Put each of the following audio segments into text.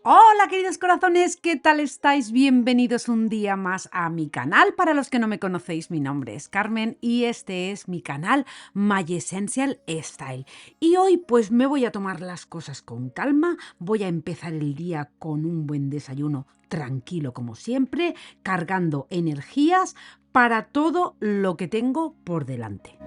Hola queridos corazones, ¿qué tal estáis? Bienvenidos un día más a mi canal. Para los que no me conocéis, mi nombre es Carmen y este es mi canal My Essential Style. Y hoy pues me voy a tomar las cosas con calma, voy a empezar el día con un buen desayuno tranquilo como siempre, cargando energías para todo lo que tengo por delante.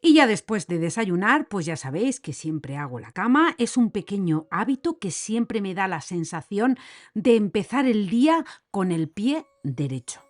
Y ya después de desayunar, pues ya sabéis que siempre hago la cama. Es un pequeño hábito que siempre me da la sensación de empezar el día con el pie derecho.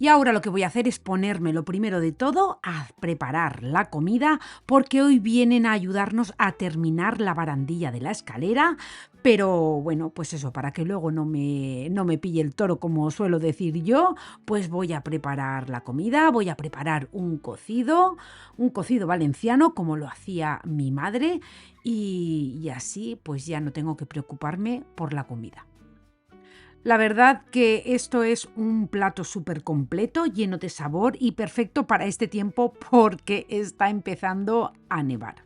Y ahora lo que voy a hacer es ponerme lo primero de todo a preparar la comida, porque hoy vienen a ayudarnos a terminar la barandilla de la escalera, pero bueno, pues eso, para que luego no me pille el toro, como suelo decir yo, pues voy a preparar la comida, voy a preparar un cocido valenciano como lo hacía mi madre, y así pues ya no tengo que preocuparme por la comida. La verdad que esto es un plato súper completo, lleno de sabor y perfecto para este tiempo porque está empezando a nevar.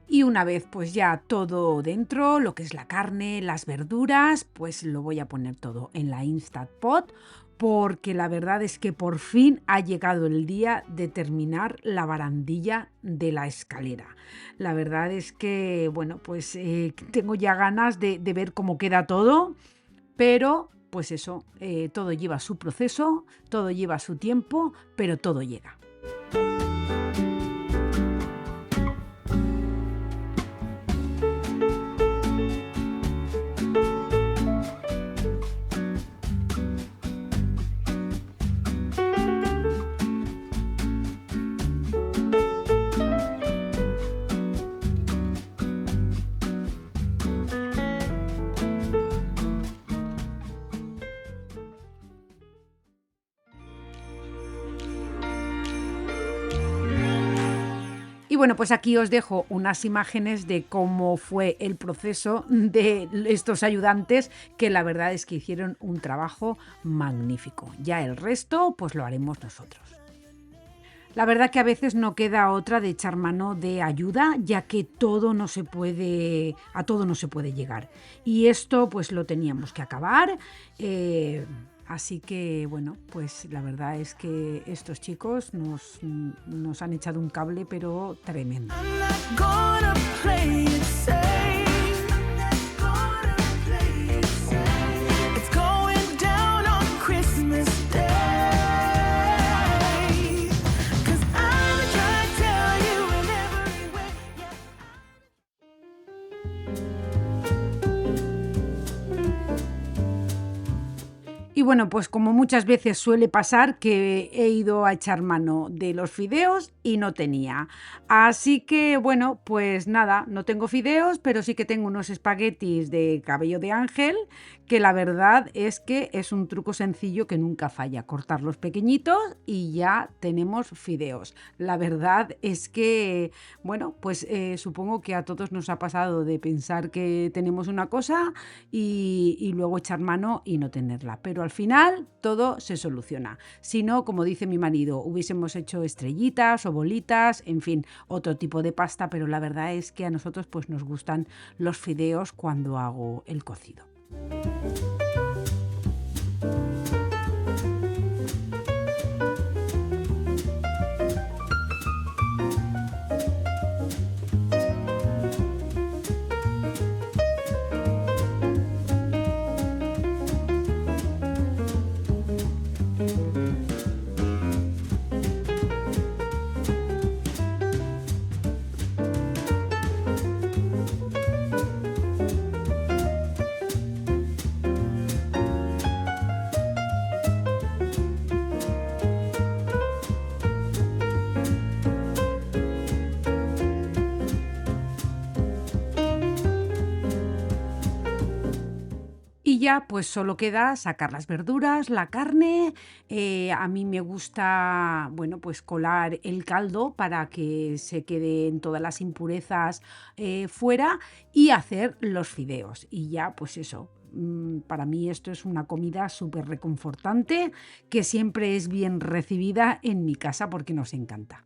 Y una vez pues ya todo dentro, lo que es la carne, las verduras, pues lo voy a poner todo en la Instant Pot, porque la verdad es que por fin ha llegado el día de terminar la barandilla de la escalera. La verdad es que, bueno, pues tengo ya ganas de ver cómo queda todo, pero pues eso, todo lleva su proceso, todo lleva su tiempo, pero todo llega. Y bueno, pues aquí os dejo unas imágenes de cómo fue el proceso de estos ayudantes, que la verdad es que hicieron un trabajo magnífico. Ya el resto, pues lo haremos nosotros. La verdad que a veces no queda otra de echar mano de ayuda, ya que a todo no se puede llegar. Y esto pues lo teníamos que acabar. Así que bueno, pues la verdad es que estos chicos nos han echado un cable, pero tremendo. I'm not gonna play it safe. I'm not gonna play it safe. It's going down on Christmas Day. 'Cause I'm trying to tell you in every way. Y bueno, pues como muchas veces suele pasar, que he ido a echar mano de los fideos y no tenía. Así que bueno, pues nada, no tengo fideos, pero sí que tengo unos espaguetis de cabello de ángel, que la verdad es que es un truco sencillo que nunca falla. Cortarlos pequeñitos y ya tenemos fideos. La verdad es que, bueno, pues supongo que a todos nos ha pasado de pensar que tenemos una cosa y luego echar mano y no tenerla. Pero al final todo se soluciona. Si no, como dice mi marido, hubiésemos hecho estrellitas o bolitas, en fin, otro tipo de pasta, pero la verdad es que a nosotros pues nos gustan los fideos cuando hago el cocido. Y ya pues solo queda sacar las verduras, la carne. A mí me gusta, bueno, pues colar el caldo para que se queden todas las impurezas fuera y hacer los fideos. Y ya pues eso. Para mí esto es una comida súper reconfortante, que siempre es bien recibida en mi casa porque nos encanta.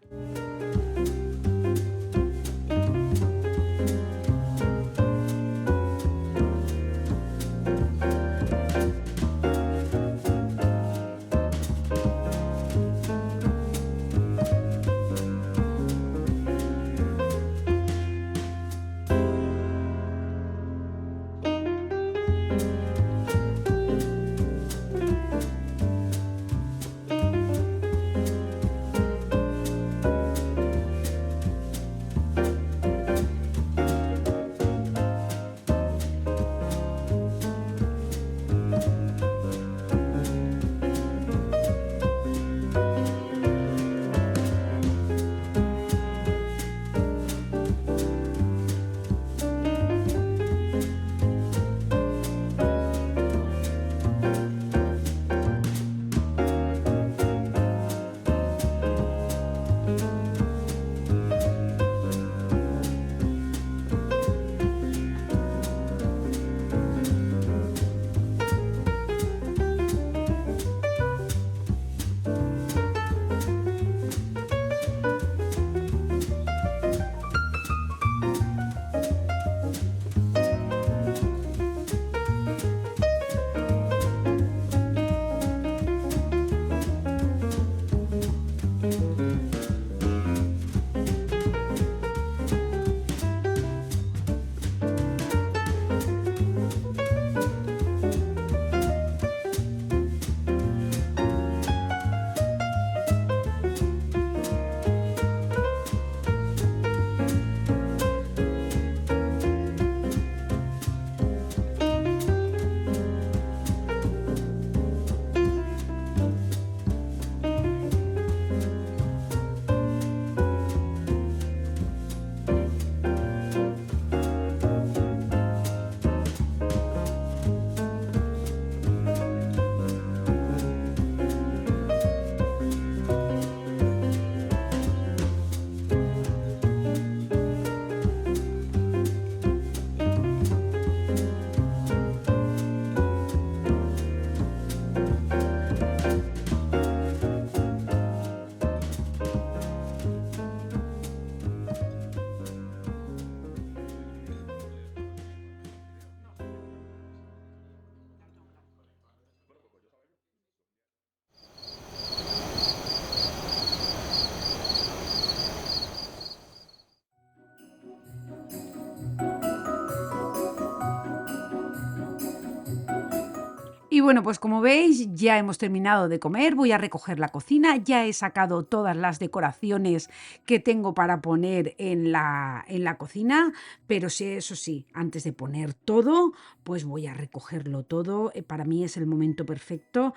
Y bueno, pues como veis, ya hemos terminado de comer, voy a recoger la cocina, ya he sacado todas las decoraciones que tengo para poner en la cocina, pero sí, eso sí, antes de poner todo, pues voy a recogerlo todo. Para mí es el momento perfecto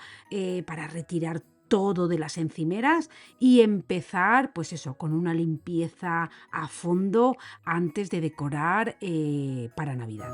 para retirar todo de las encimeras y empezar, pues eso, con una limpieza a fondo antes de decorar para Navidad.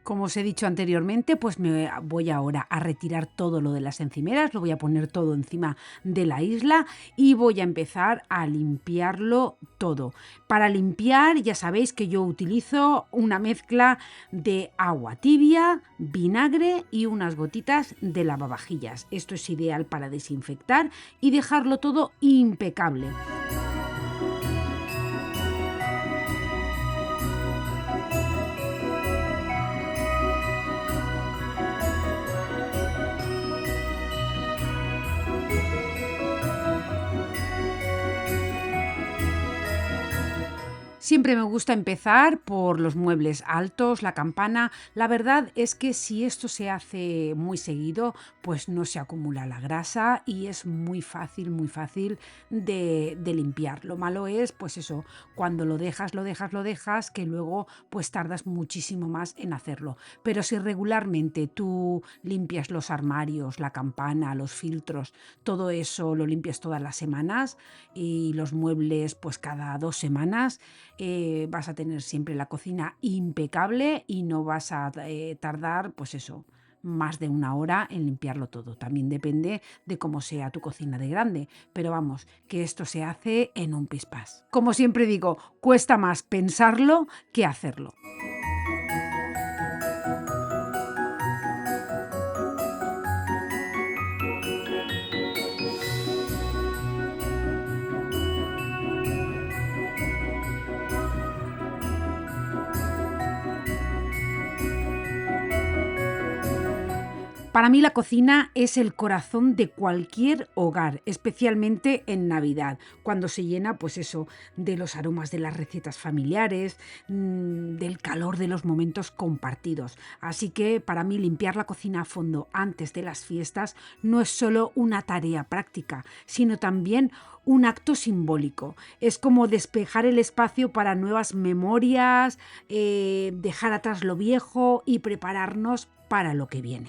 Como os he dicho anteriormente, pues me voy ahora a retirar todo lo de las encimeras, lo voy a poner todo encima de la isla y voy a empezar a limpiarlo todo. Para limpiar, ya sabéis que yo utilizo una mezcla de agua tibia, vinagre y unas gotitas de lavavajillas. Esto es ideal para desinfectar y dejarlo todo impecable. Siempre me gusta empezar por los muebles altos, la campana. La verdad es que si esto se hace muy seguido, pues no se acumula la grasa y es muy fácil de limpiar. Lo malo es, pues eso, cuando lo dejas, que luego pues tardas muchísimo más en hacerlo. Pero si regularmente tú limpias los armarios, la campana, los filtros, todo eso lo limpias todas las semanas y los muebles pues cada 2 semanas, vas a tener siempre la cocina impecable y no vas a tardar, pues eso, más de 1 hora en limpiarlo todo. También depende de cómo sea tu cocina de grande, pero vamos, que esto se hace en un pispás. Como siempre digo, cuesta más pensarlo que hacerlo. Para mí la cocina es el corazón de cualquier hogar, especialmente en Navidad, cuando se llena, pues eso, de los aromas de las recetas familiares, del calor de los momentos compartidos. Así que para mí limpiar la cocina a fondo antes de las fiestas no es solo una tarea práctica, sino también un acto simbólico. Es como despejar el espacio para nuevas memorias, dejar atrás lo viejo y prepararnos para lo que viene.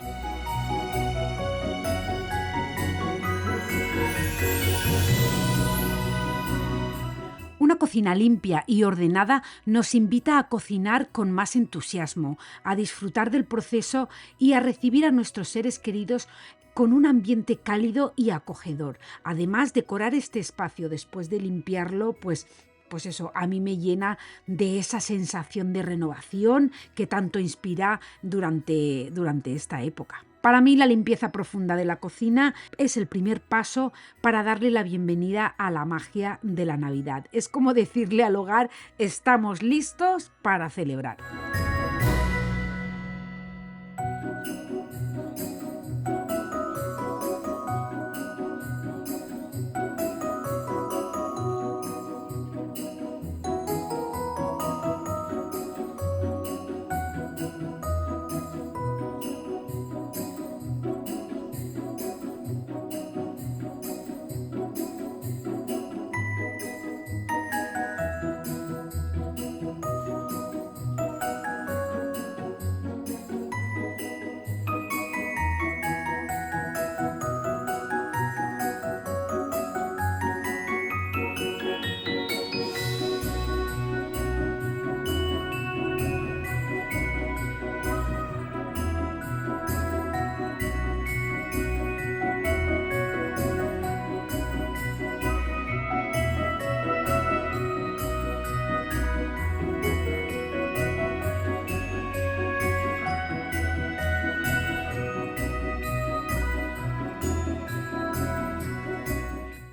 Una cocina limpia y ordenada nos invita a cocinar con más entusiasmo, a disfrutar del proceso y a recibir a nuestros seres queridos con un ambiente cálido y acogedor. Además, decorar este espacio después de limpiarlo, pues eso, a mí me llena de esa sensación de renovación que tanto inspira durante esta época. Para mí la limpieza profunda de la cocina es el primer paso para darle la bienvenida a la magia de la Navidad. Es como decirle al hogar, estamos listos para celebrar.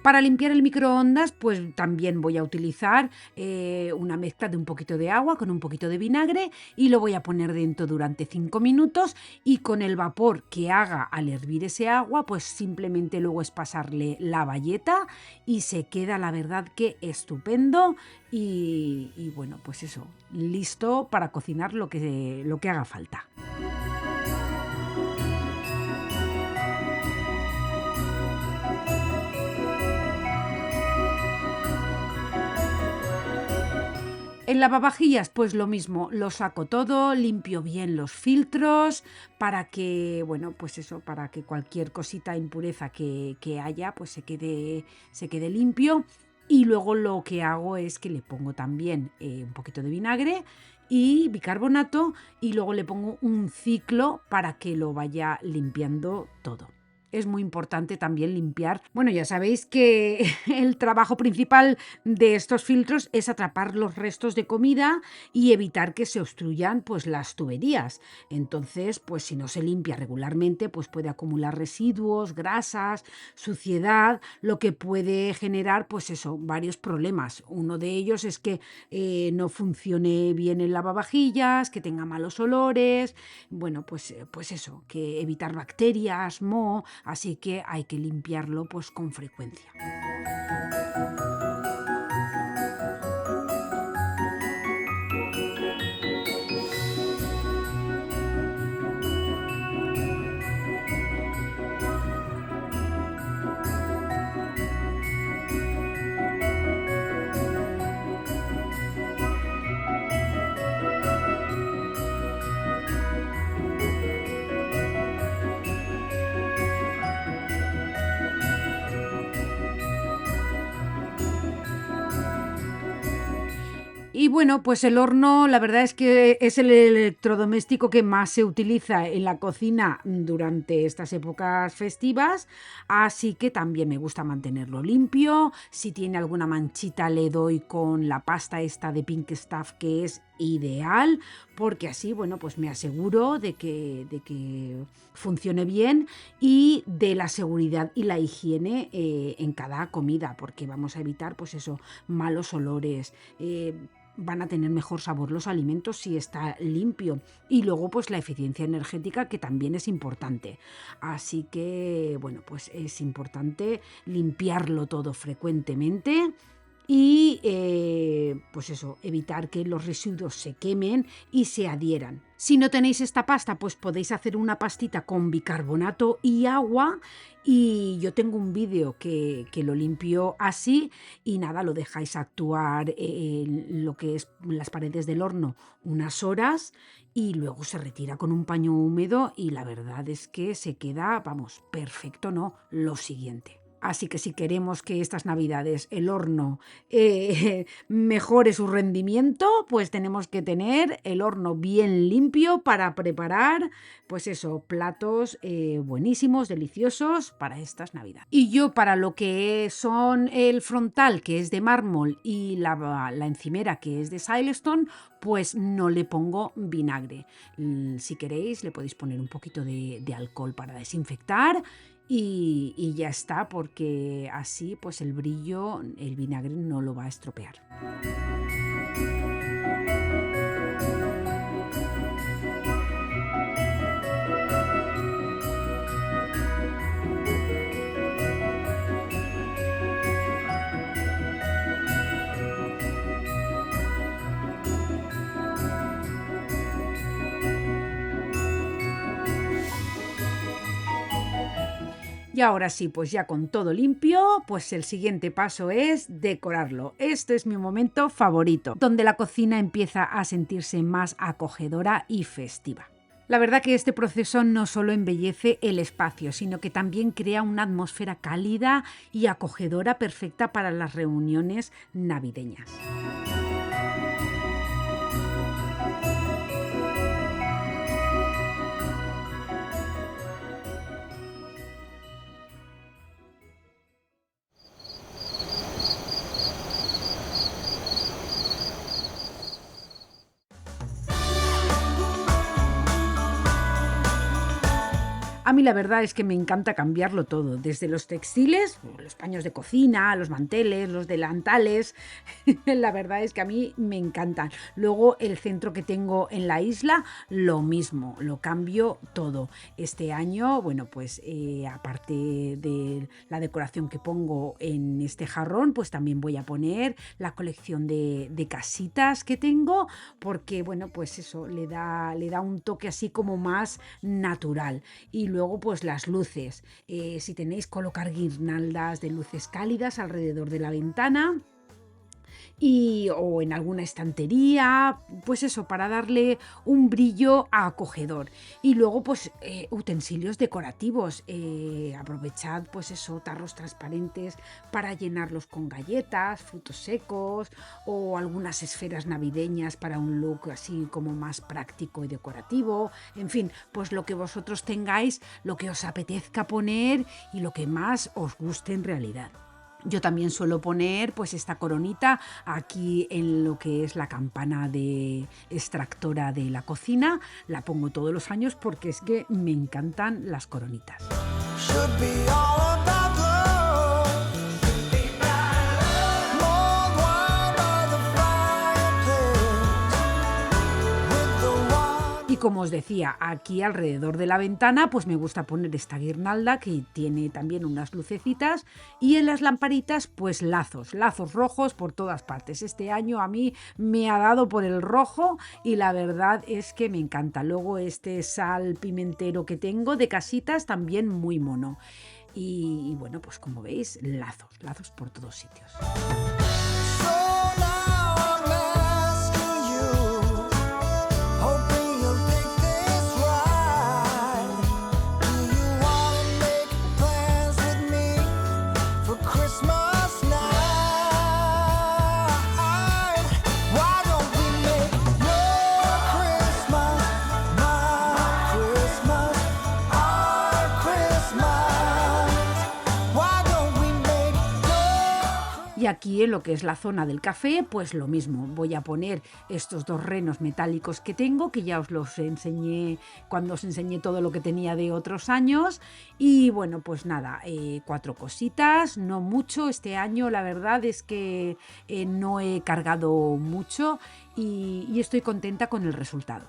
Para limpiar el microondas, pues también voy a utilizar una mezcla de un poquito de agua con un poquito de vinagre y lo voy a poner dentro durante 5 minutos y con el vapor que haga al hervir ese agua, pues simplemente luego es pasarle la bayeta y se queda, la verdad, que estupendo y bueno, pues eso, listo para cocinar lo que haga falta. En lavavajillas, pues lo mismo, lo saco todo, limpio bien los filtros para que, bueno, pues eso, para que cualquier cosita, impureza que haya, pues se quede limpio. Y luego lo que hago es que le pongo también un poquito de vinagre y bicarbonato y luego le pongo un ciclo para que lo vaya limpiando todo. Es muy importante también limpiar. Bueno, ya sabéis que el trabajo principal de estos filtros es atrapar los restos de comida y evitar que se obstruyan pues las tuberías. Entonces, pues si no se limpia regularmente, pues puede acumular residuos, grasas, suciedad, lo que puede generar pues eso, varios problemas. Uno de ellos es que no funcione bien el lavavajillas, que tenga malos olores, bueno, pues eso, que evitar bacterias, moho. Así que hay que limpiarlo pues con frecuencia. Y bueno, pues el horno, la verdad es que es el electrodoméstico que más se utiliza en la cocina durante estas épocas festivas, así que también me gusta mantenerlo limpio. Si tiene alguna manchita le doy con la pasta esta de Pink Stuff, que es ideal, porque así, bueno, pues me aseguro de que funcione bien y de la seguridad y la higiene en cada comida, porque vamos a evitar, pues eso, malos olores. Van a tener mejor sabor los alimentos si está limpio. Y luego pues la eficiencia energética, que también es importante. Así que bueno, pues es importante limpiarlo todo frecuentemente y pues eso, evitar que los residuos se quemen y se adhieran. Si no tenéis esta pasta, pues podéis hacer una pastita con bicarbonato y agua, y yo tengo un vídeo que lo limpio así y nada, lo dejáis actuar en lo que es las paredes del horno unas horas y luego se retira con un paño húmedo y la verdad es que se queda, vamos, perfecto, ¿no? Lo siguiente. Así que si queremos que estas navidades el horno mejore su rendimiento, pues tenemos que tener el horno bien limpio para preparar, pues eso, platos buenísimos, deliciosos para estas navidades. Y yo para lo que son el frontal, que es de mármol, y la encimera, que es de Silestone, pues no le pongo vinagre. Si queréis le podéis poner un poquito de alcohol para desinfectar. Y ya está, porque así pues el brillo, el vinagre no lo va a estropear. Y ahora sí, pues ya con todo limpio, pues el siguiente paso es decorarlo. Este es mi momento favorito, donde la cocina empieza a sentirse más acogedora y festiva. La verdad que este proceso no solo embellece el espacio, sino que también crea una atmósfera cálida y acogedora perfecta para las reuniones navideñas. A mí la verdad es que me encanta cambiarlo todo, desde los textiles, los paños de cocina, los manteles, los delantales. La verdad es que a mí me encantan. Luego el centro que tengo en la isla, lo mismo, lo cambio todo. Este año, bueno, pues aparte de la decoración que pongo en este jarrón, pues también voy a poner la colección de casitas que tengo, porque bueno, pues eso le da un toque así como más natural. Y luego pues las luces. Si tenéis, colocar guirnaldas de luces cálidas alrededor de la ventana o en alguna estantería, pues eso, para darle un brillo acogedor. Y luego pues utensilios decorativos, aprovechad pues eso, tarros transparentes para llenarlos con galletas, frutos secos o algunas esferas navideñas para un look así como más práctico y decorativo. En fin, pues lo que vosotros tengáis, lo que os apetezca poner y lo que más os guste en realidad. Yo también suelo poner pues esta coronita aquí en lo que es la campana de extractora de la cocina. La pongo todos los años porque es que me encantan las coronitas. Should be all about love. Mulled wine by the fireplace with the wine. Y como os decía, aquí alrededor de la ventana pues me gusta poner esta guirnalda que tiene también unas lucecitas, y en las lamparitas pues lazos rojos por todas partes. Este año a mí me ha dado por el rojo y la verdad es que me encanta. Luego este sal pimentero que tengo de casitas también muy mono. Y bueno, pues como veis, lazos por todos sitios. So now I'm asking you, hoping you'll take this ride. Do you wanna make plans with me for Christmas night? Why don't we make your Christmas my Christmas, our Christmas? Why don't we make your Y aquí en lo que es la zona del café, pues lo mismo. Voy a poner estos dos renos metálicos que tengo, que ya os los enseñé cuando os enseñé todo lo que tenía de otros años. Y bueno, pues nada, 4 cositas, no mucho. Este año la verdad es que no he cargado mucho y estoy contenta con el resultado.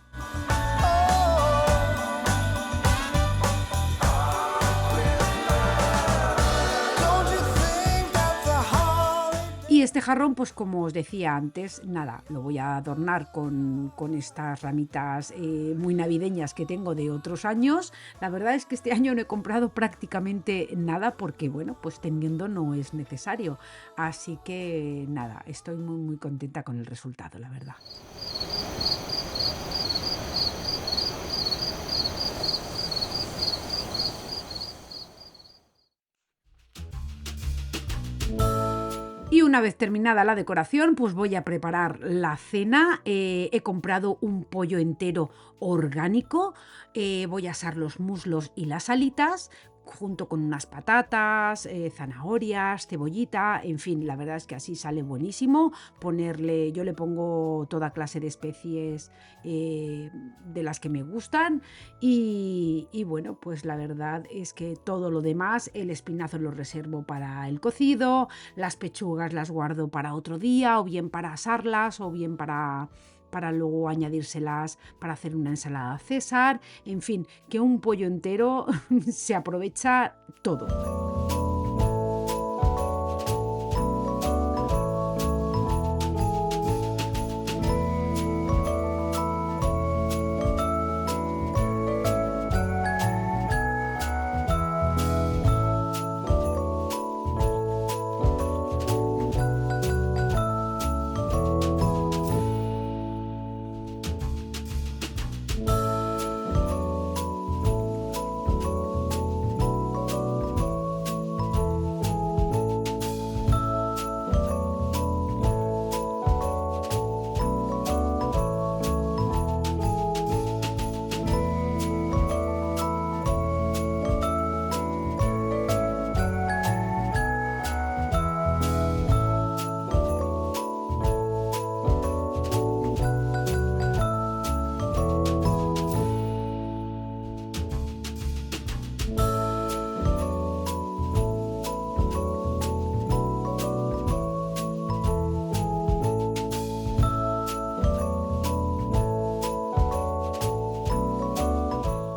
Don't you think that the holiday Y este jarrón, pues como os decía antes, nada, lo voy a adornar con estas ramitas muy navideñas que tengo de otros años. La verdad es que este año no he comprado prácticamente nada porque, bueno, pues teniendo no es necesario. Así que nada, estoy muy muy contenta con el resultado, la verdad. Y una vez terminada la decoración, pues voy a preparar la cena. He comprado un pollo entero orgánico. Voy a asar los muslos y las alitas junto con unas patatas, zanahorias, cebollita, en fin, la verdad es que así sale buenísimo. Yo le pongo toda clase de especies de las que me gustan y bueno, pues la verdad es que todo lo demás, el espinazo lo reservo para el cocido, las pechugas las guardo para otro día, o bien para asarlas, o bien para luego añadírselas para hacer una ensalada César. En fin, que un pollo entero se aprovecha todo.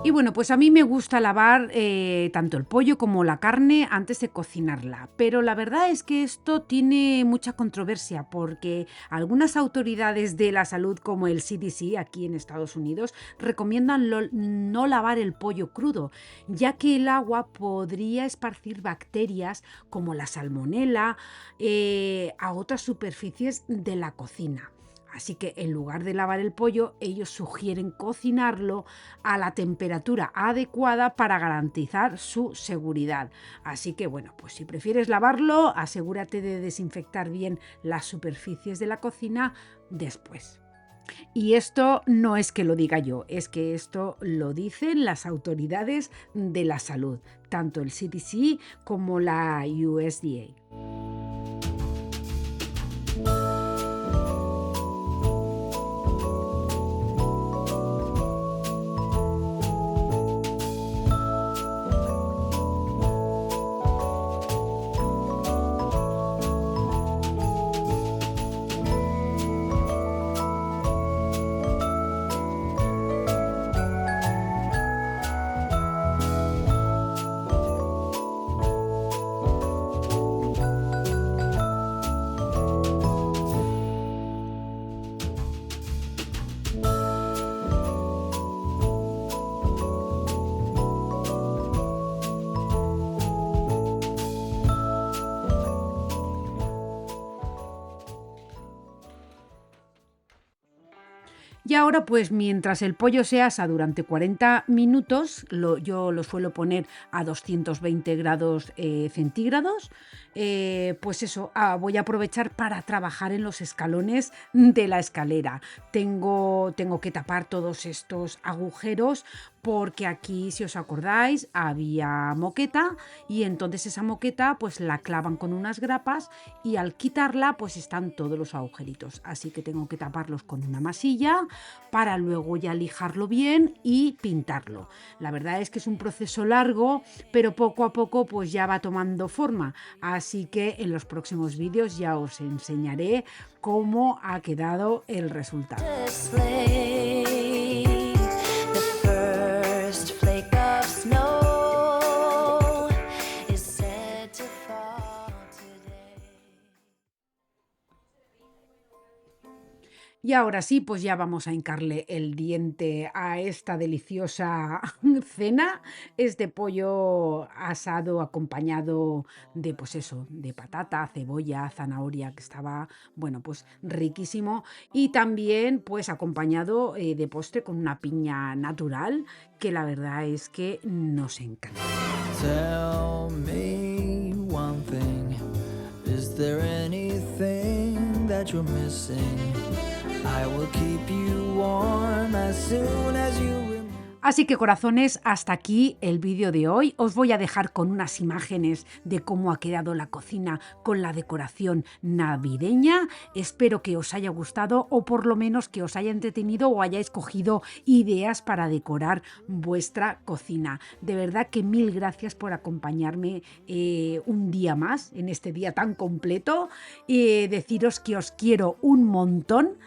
Y bueno, pues a mí me gusta lavar tanto el pollo como la carne antes de cocinarla, pero la verdad es que esto tiene mucha controversia porque algunas autoridades de la salud como el CDC aquí en Estados Unidos recomiendan no lavar el pollo crudo, ya que el agua podría esparcir bacterias como la salmonela a otras superficies de la cocina. Así que en lugar de lavar el pollo, ellos sugieren cocinarlo a la temperatura adecuada para garantizar su seguridad. Así que bueno, pues si prefieres lavarlo, asegúrate de desinfectar bien las superficies de la cocina después. Y esto no es que lo diga yo, es que esto lo dicen las autoridades de la salud, tanto el CDC como la USDA. Y ahora, pues mientras el pollo se asa durante 40 minutos, yo lo suelo poner a 220 grados centígrados, pues eso, voy a aprovechar para trabajar en los escalones de la escalera. Tengo que tapar todos estos agujeros porque aquí, si os acordáis, había moqueta y entonces esa moqueta pues la clavan con unas grapas y al quitarla pues están todos los agujeritos. Así que tengo que taparlos con una masilla para luego ya lijarlo bien y pintarlo. La verdad es que es un proceso largo, pero poco a poco pues ya va tomando forma. Así que en los próximos vídeos ya os enseñaré cómo ha quedado el resultado. Y ahora sí, pues ya vamos a hincarle el diente a esta deliciosa cena, este pollo asado acompañado de, pues eso, de patata, cebolla, zanahoria, que estaba, bueno, pues riquísimo. Y también, pues acompañado de postre con una piña natural, que la verdad es que nos encanta. Tell me one thing. Is there anything that you're missing? I will keep you warm as soon as you remember. Así que corazones, hasta aquí el vídeo de hoy. Os voy a dejar con unas imágenes de cómo ha quedado la cocina con la decoración navideña. Espero que os haya gustado o por lo menos que os haya entretenido o hayáis cogido ideas para decorar vuestra cocina. De verdad que mil gracias por acompañarme un día más en este día tan completo. Deciros que os quiero un montón.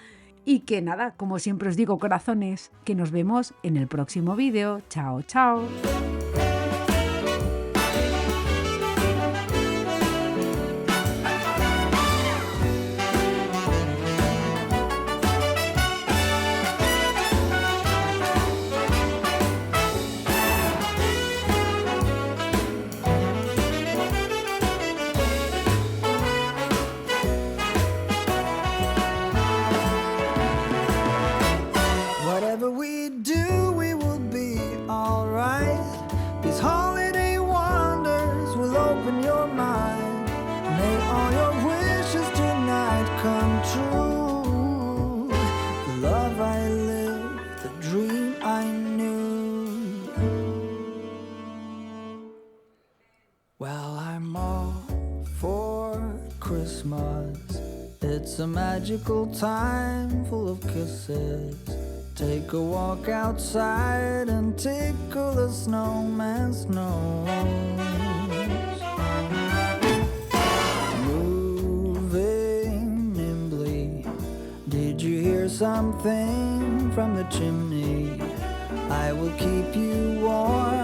Y que nada, como siempre os digo, corazones, que nos vemos en el próximo vídeo. Chao, chao. Whatever we do, we will be alright. These holiday wonders will open your mind. May all your wishes tonight come true. The love I lived, the dream I knew. Well, I'm all for Christmas. It's a magical time full of kisses. Take a walk outside and tickle the snowman's nose. Moving nimbly, did you hear something from the chimney? I will keep you warm.